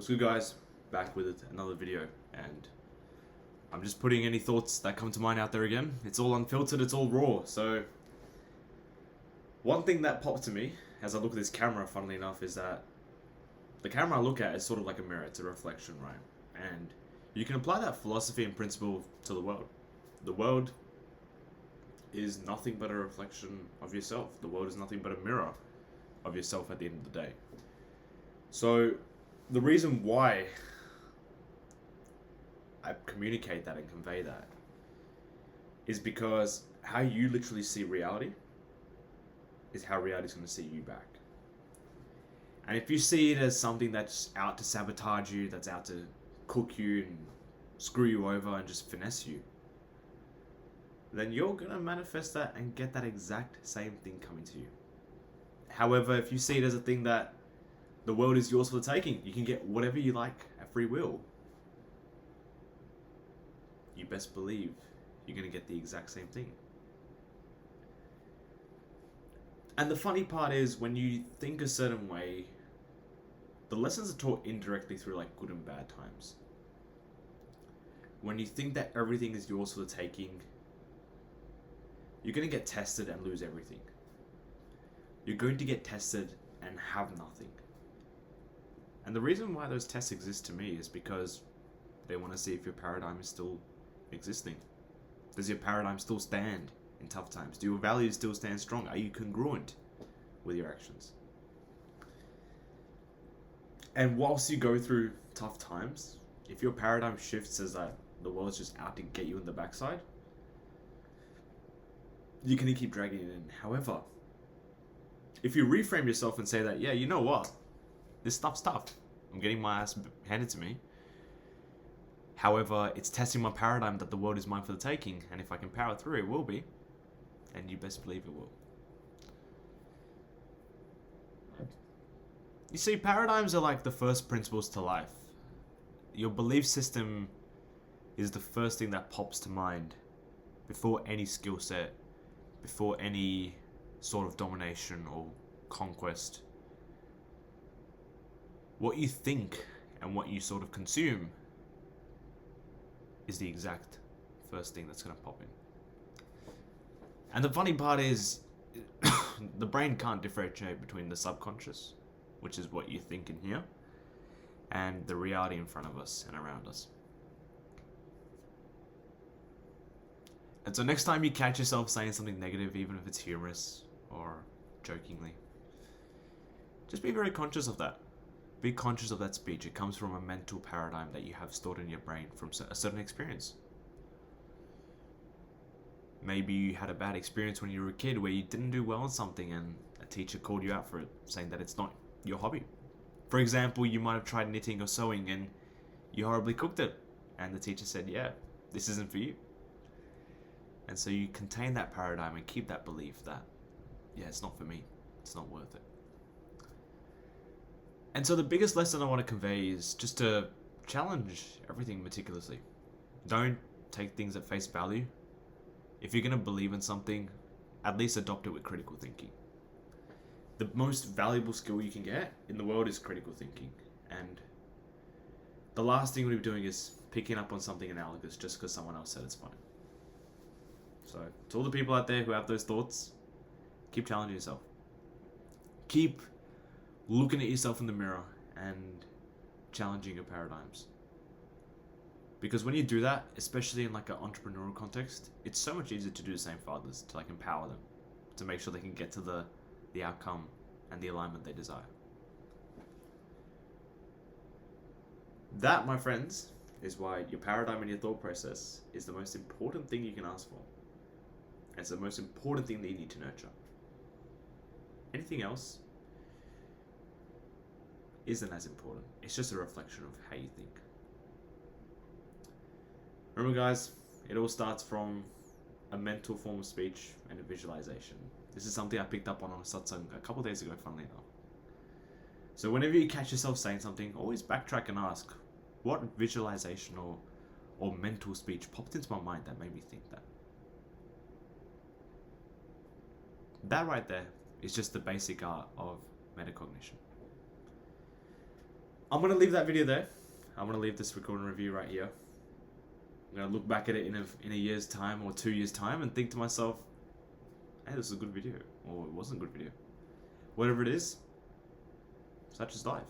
What's good, guys? Back with another video, and I'm just putting any thoughts that come to mind out there again. It's all unfiltered, it's all raw. So one thing that popped to me as I look at this camera, funnily enough, is that the camera I look at is sort of like a mirror. It's a reflection, right? And you can apply that philosophy and principle to the world. The world is nothing but a reflection of yourself. The world is nothing but a mirror of yourself at the end of the day. So the reason why I communicate that and convey that is because how you literally see reality is how reality is going to see you back. And if you see it as something that's out to sabotage you, that's out to cook you and screw you over and just finesse you, then you're going to manifest that and get that exact same thing coming to you. However, if you see it as a thing that the world is yours for the taking, you can get whatever you like at free will, you best believe you're going to get the exact same thing. And the funny part is, when you think a certain way, the lessons are taught indirectly through like good and bad times. When you think that everything is yours for the taking, you're going to get tested and lose everything. You're going to get tested and have nothing. And the reason why those tests exist to me is because they want to see if your paradigm is still existing. Does your paradigm still stand in tough times? Do your values still stand strong? Are you congruent with your actions? And whilst you go through tough times, if your paradigm shifts as that the world's just out to get you in the backside, you can keep dragging it in. However, if you reframe yourself and say that, yeah, you know what? This stuff's tough. I'm getting my ass handed to me. However, it's testing my paradigm that the world is mine for the taking, and if I can power through, it will be. And you best believe it will. You see, paradigms are like the first principles to life. Your belief system is the first thing that pops to mind before any skill set, before any sort of domination or conquest. What you think and what you sort of consume is the exact first thing that's going to pop in. And the funny part is, the brain can't differentiate between the subconscious, which is what you think and hear, and the reality in front of us and around us. And so next time you catch yourself saying something negative, even if it's humorous or jokingly, just be very conscious of that. Be conscious of that speech. It comes from a mental paradigm that you have stored in your brain from a certain experience. Maybe you had a bad experience when you were a kid where you didn't do well in something and a teacher called you out for it, saying that it's not your hobby. For example, you might have tried knitting or sewing and you horribly cooked it, and the teacher said, yeah, this isn't for you. And so you contain that paradigm and keep that belief that, yeah, it's not for me, it's not worth it. And so the biggest lesson I want to convey is just to challenge everything meticulously. Don't take things at face value. If you're going to believe in something, at least adopt it with critical thinking. The most valuable skill you can get in the world is critical thinking. And the last thing we'll be doing is picking up on something analogous just because someone else said it's funny. So to all the people out there who have those thoughts, keep challenging yourself. Keep looking at yourself in the mirror and challenging your paradigms. Because when you do that, especially in like an entrepreneurial context, it's so much easier to do the same for others, to like empower them, to make sure they can get to the outcome and the alignment they desire. That, my friends, is why your paradigm and your thought process is the most important thing you can ask for. It's the most important thing that you need to nurture. Anything else isn't as important. It's just a reflection of how you think. Remember, guys, it all starts from a mental form of speech and a visualization. This is something I picked up on a satsang a couple days ago, funnily enough. So whenever you catch yourself saying something, always backtrack and ask, what visualization or mental speech popped into my mind that made me think that? That right there is just the basic art of metacognition. I'm gonna leave that video there. I'm gonna leave this recording review right here. I'm gonna look back at it in a year's time or 2 years' time and think to myself, hey, this is a good video, or it wasn't a good video. Whatever it is, such is life.